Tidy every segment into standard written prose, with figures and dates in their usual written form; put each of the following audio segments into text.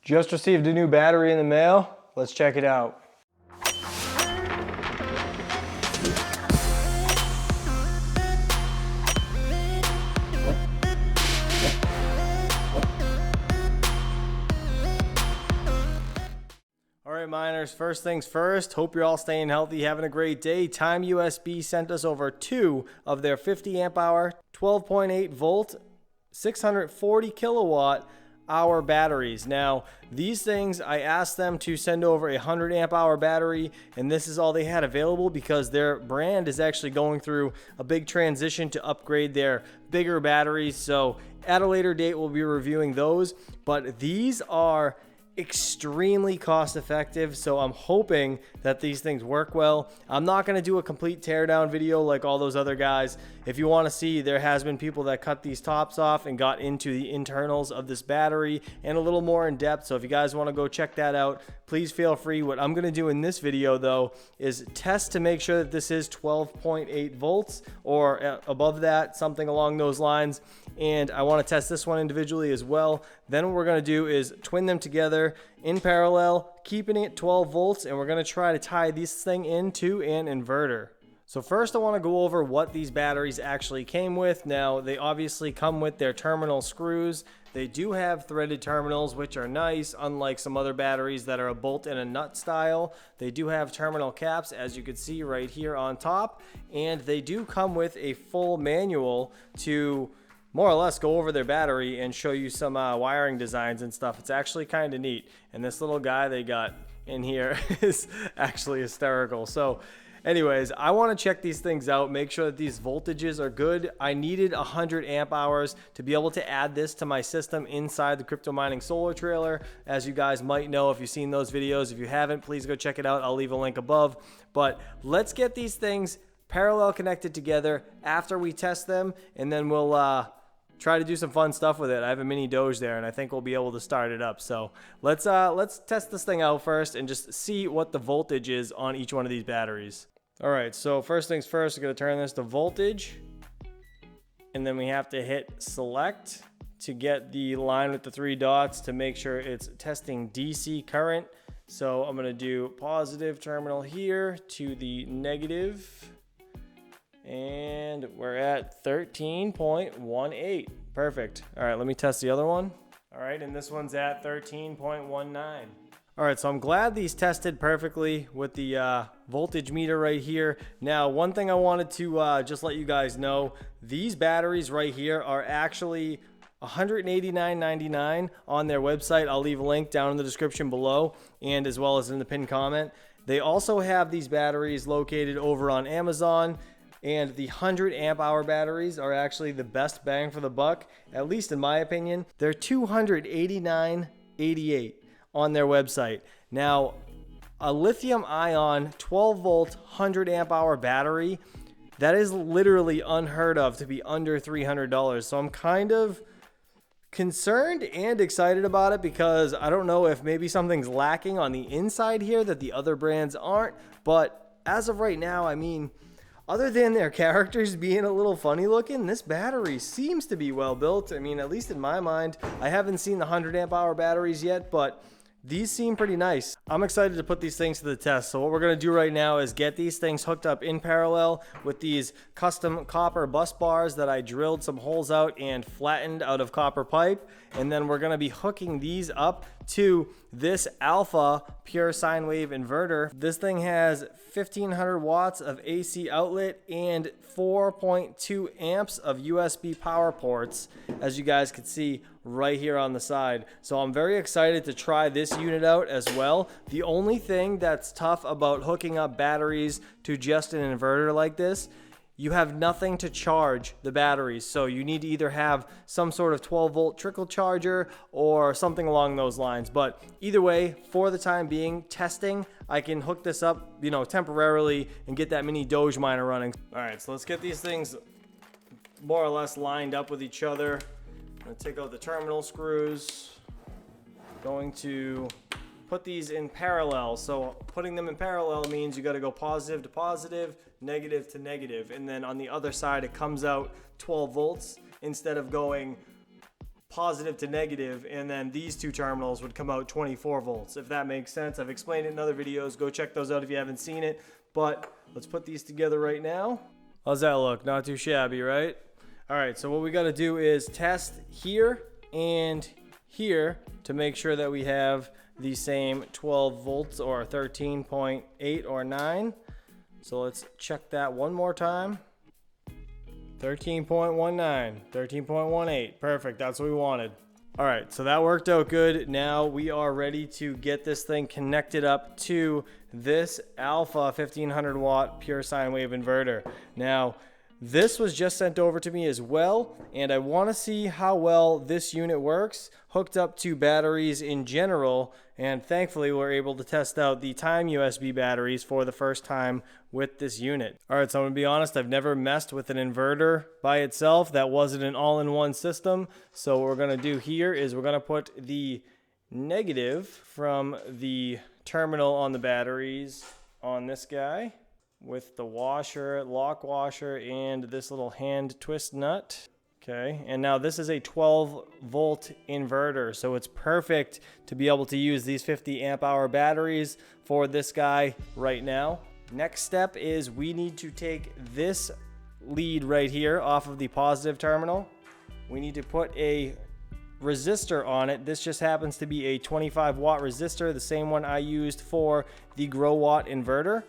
Just received a new battery in the mail. Let's check it out. All right, miners, first things first, hope you're all staying healthy, having a great day. Timeusb sent us over 2 of their 50 amp hour, 12.8 volt, 640 kilowatt hour batteries. Now, these things, I asked them to send over a 100 amp hour battery, and this is all they had available because their brand is actually going through a big transition to upgrade their bigger batteries. So at a later date, we'll be reviewing those, but these are extremely cost effective, so I'm hoping that these things work well. I'm not going to do a complete teardown video like all those other guys. If you want to see, there has been people that cut these tops off and got into the internals of this battery and a little more in depth, so if you guys want to go check that out, please feel free. What I'm going to do in this video though is test to make sure that this is 12.8 volts or above that, something along those lines, and I want to test this one individually as well. Then what we're going to do is twin them together in parallel, keeping it 12 volts, and we're going to try to tie this thing into an inverter. So first I want to go over what these batteries actually came with. Now, they obviously come with their terminal screws. They do have threaded terminals, which are nice, unlike some other batteries that are a bolt and a nut style. They do have terminal caps, as you can see right here on top, and they do come with a full manual to more or less go over their battery and show you some wiring designs and stuff. It's actually kind of neat. And this little guy they got in here is actually hysterical. So anyways, I want to check these things out, make sure that these voltages are good. I needed 100 amp hours to be able to add this to my system inside the crypto mining solar trailer. As you guys might know if you've seen those videos. If you haven't, please go check it out. I'll leave a link above. But let's get these things parallel connected together after we test them, and then we'll try to do some fun stuff with it. I have a mini doge there, and I think we'll be able to start it up. So let's test this thing out first and just see what the voltage is on each one of these batteries. All right, so first things first, we're going to turn this to voltage, and then we have to hit select to get the line with the 3 dots to make sure it's testing DC current. So I'm going to do positive terminal here to the negative, and we're at 13.18. Perfect. All right, let me test the other one. All right, and this one's at 13.19. All right, so I'm glad these tested perfectly with the voltage meter right here. Now, one thing I wanted to just let you guys know, these batteries right here are actually $189.99 on their website. I'll leave a link down in the description below and as well as in the pinned comment. They also have these batteries located over on Amazon. And the 100 amp hour batteries are actually the best bang for the buck, at least in my opinion. They're $289.88 on their website. Now, a lithium ion 12 volt 100 amp hour battery, that is literally unheard of to be under $300. So I'm kind of concerned and excited about it because I don't know if maybe something's lacking on the inside here that the other brands aren't. But as of right now, I mean, other than their characters being a little funny looking, this battery seems to be well built. I mean, at least in my mind. I haven't seen the 100 amp hour batteries yet, but these seem pretty nice. I'm excited to put these things to the test. So what we're going to do right now is get these things hooked up in parallel with these custom copper bus bars that I drilled some holes out and flattened out of copper pipe. And then we're going to be hooking these up to this alpha pure sine wave inverter. This thing has 1500 watts of AC outlet and 4.2 amps of USB power ports, as you guys can see right here on the side. So I'm very excited to try this unit out as well. The only thing that's tough about hooking up batteries to just an inverter like this, you have nothing to charge the batteries. So you need to either have some sort of 12 volt trickle charger or something along those lines. But either way, for the time being, testing, I can hook this up, temporarily and get that mini doge miner running. All right, so let's get these things more or less lined up with each other. I'm gonna take out the terminal screws. Going to put these in parallel. So putting them in parallel means you got to go positive to positive, negative to negative, and then on the other side it comes out 12 volts instead of going positive to negative, and then these two terminals would come out 24 volts, if that makes sense. I've explained it in other videos. Go check those out if you haven't seen it. But let's put these together right now. How's that look? Not too shabby, right? All right, so what we got to do is test here and here to make sure that we have the same 12 volts or 13.8 or 9. So let's check that one more time. 13.19, 13.18, perfect, that's what we wanted. All right, so that worked out good. Now we are ready to get this thing connected up to this Alpha 1500 watt pure sine wave inverter. Now, this was just sent over to me as well, and I want to see how well this unit works hooked up to batteries in general, and thankfully we're able to test out the Timeusb batteries for the first time with this unit. All right, so I'm gonna be honest, I've never messed with an inverter by itself that wasn't an all-in-one system. So what we're gonna do here is we're gonna put the negative from the terminal on the batteries on this guy with the washer, lock washer, and this little hand twist nut. Okay, and now this is a 12 volt inverter, so it's perfect to be able to use these 50 amp hour batteries for this guy right now. Next step is we need to take this lead right here off of the positive terminal. We need to put a resistor on it. This just happens to be a 25 watt resistor, the same one I used for the Grow Watt inverter.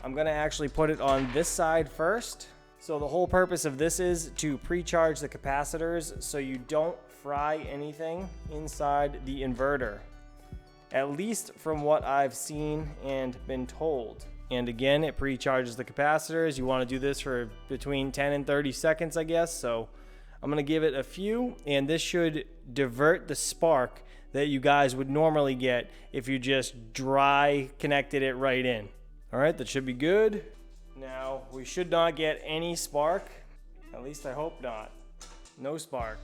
I'm gonna actually put it on this side first. So the whole purpose of this is to pre-charge the capacitors so you don't fry anything inside the inverter, at least from what I've seen and been told. And again, it pre-charges the capacitors. You want to do this for between 10 and 30 seconds, I guess. So I'm going to give it a few, and this should divert the spark that you guys would normally get if you just dry connected it right in. All right, that should be good. Now, we should not get any spark. At least I hope not. No spark.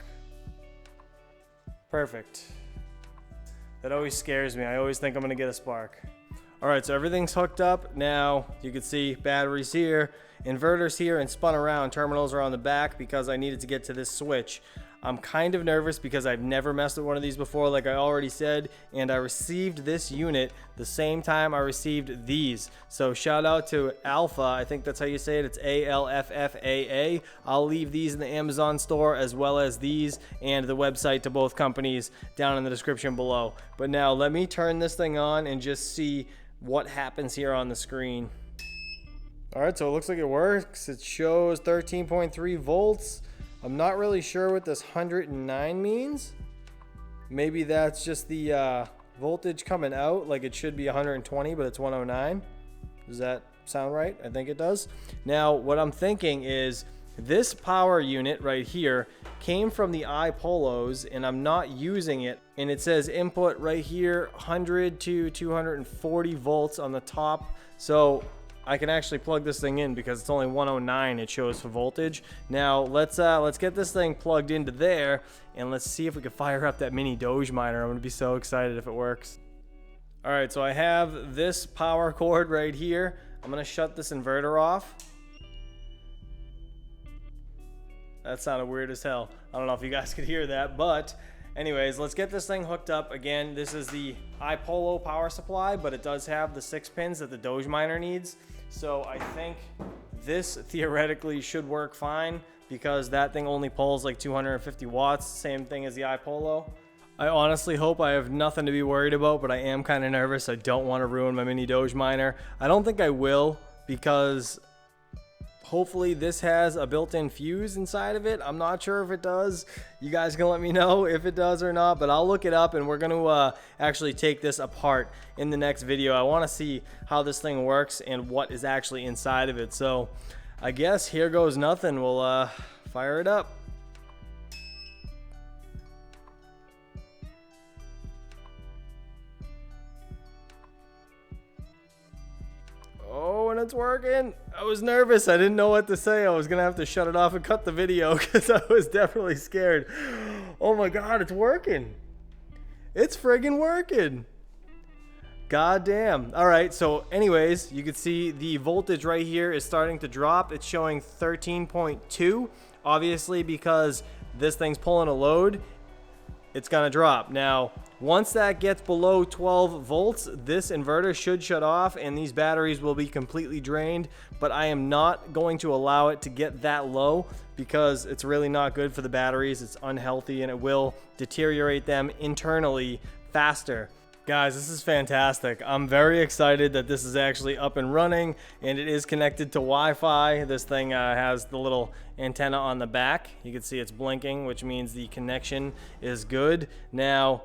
Perfect. That always scares me. I always think I'm gonna get a spark. All right, so everything's hooked up. Now, you can see batteries here, inverters here, and spun around. Terminals are on the back because I needed to get to this switch. I'm kind of nervous because I've never messed with one of these before, like I already said, and I received this unit the same time I received these. So shout out to Alpha, I think that's how you say it, it's ALFFAA. I'll leave these in the Amazon store as well as these and the website to both companies down in the description below. But now let me turn this thing on and just see what happens here on the screen. All right, so it looks like it works. It shows 13.3 volts. I'm not really sure what this 109 means. Maybe that's just the voltage coming out, like it should be 120, but it's 109. Does that sound right? I think it does. Now, what I'm thinking is this power unit right here came from the iPolos, and I'm not using it. And it says input right here, 100 to 240 volts on the top. So I can actually plug this thing in because it's only 109 it shows for voltage. Now let's get this thing plugged into there and let's see if we can fire up that mini doge miner. I'm gonna be so excited if it works. All right, so I have this power cord right here. I'm gonna shut this inverter off. That sounded weird as hell. I don't know if you guys could hear that, but anyways, let's get this thing hooked up. Again, this is the iPolo power supply, but it does have the 6 pins that the doge miner needs. So I think this theoretically should work fine because that thing only pulls like 250 watts, same thing as the iPolo. I honestly hope I have nothing to be worried about, but I am kind of nervous. I don't want to ruin my mini doge miner. I don't think I will because hopefully this has a built-in fuse inside of it. I'm not sure if it does. You guys can let me know if it does or not, but I'll look it up and we're going to actually take this apart in the next video. I want to see how this thing works and what is actually inside of it. So I guess here goes nothing. We'll fire it up. Oh, and it's working. I was nervous. I didn't know what to say. I was going to have to shut it off and cut the video because I was definitely scared. Oh my God, it's working. It's friggin' working. God damn. All right, so anyways, you can see the voltage right here is starting to drop. It's showing 13.2, obviously because this thing's pulling a load. it's gonna drop. Now, once that gets below 12 volts, this inverter should shut off and these batteries will be completely drained, but I am not going to allow it to get that low because it's really not good for the batteries. It's unhealthy and it will deteriorate them internally faster. Guys, this is fantastic. I'm very excited that this is actually up and running and it is connected to Wi-Fi. This thing has the little antenna on the back. You can see it's blinking, which means the connection is good. Now,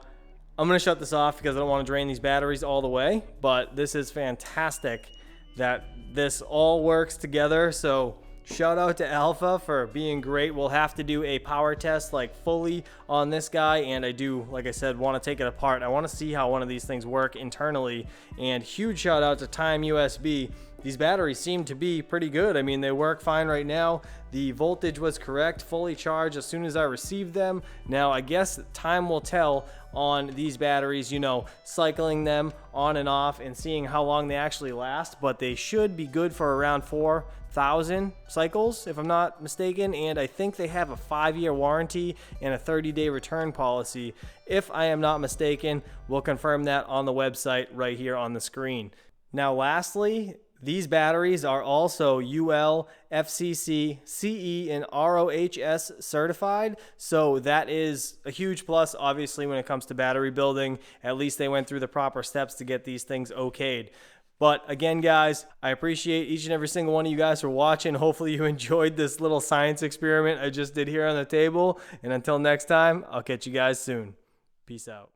I'm gonna shut this off because I don't want to drain these batteries all the way, but this is fantastic that this all works together. So shout out to Alpha for being great. We'll have to do a power test like fully on this guy, and I do, like I said, want to take it apart. I want to see how one of these things work internally, and huge shout out to Timeusb. These batteries seem to be pretty good. I mean, they work fine right now. The voltage was correct, fully charged as soon as I received them. Now, I guess time will tell on these batteries, you know, cycling them on and off and seeing how long they actually last, but they should be good for around 4,000 cycles, if I'm not mistaken, and I think they have a 5-year warranty and a 30-day return policy. If I am not mistaken, we'll confirm that on the website right here on the screen. Now, lastly, these batteries are also UL, FCC, CE, and ROHS certified, so that is a huge plus, obviously, when it comes to battery building. At least they went through the proper steps to get these things okayed. But again, guys, I appreciate each and every single one of you guys for watching. Hopefully you enjoyed this little science experiment I just did here on the table. And until next time, I'll catch you guys soon. Peace out.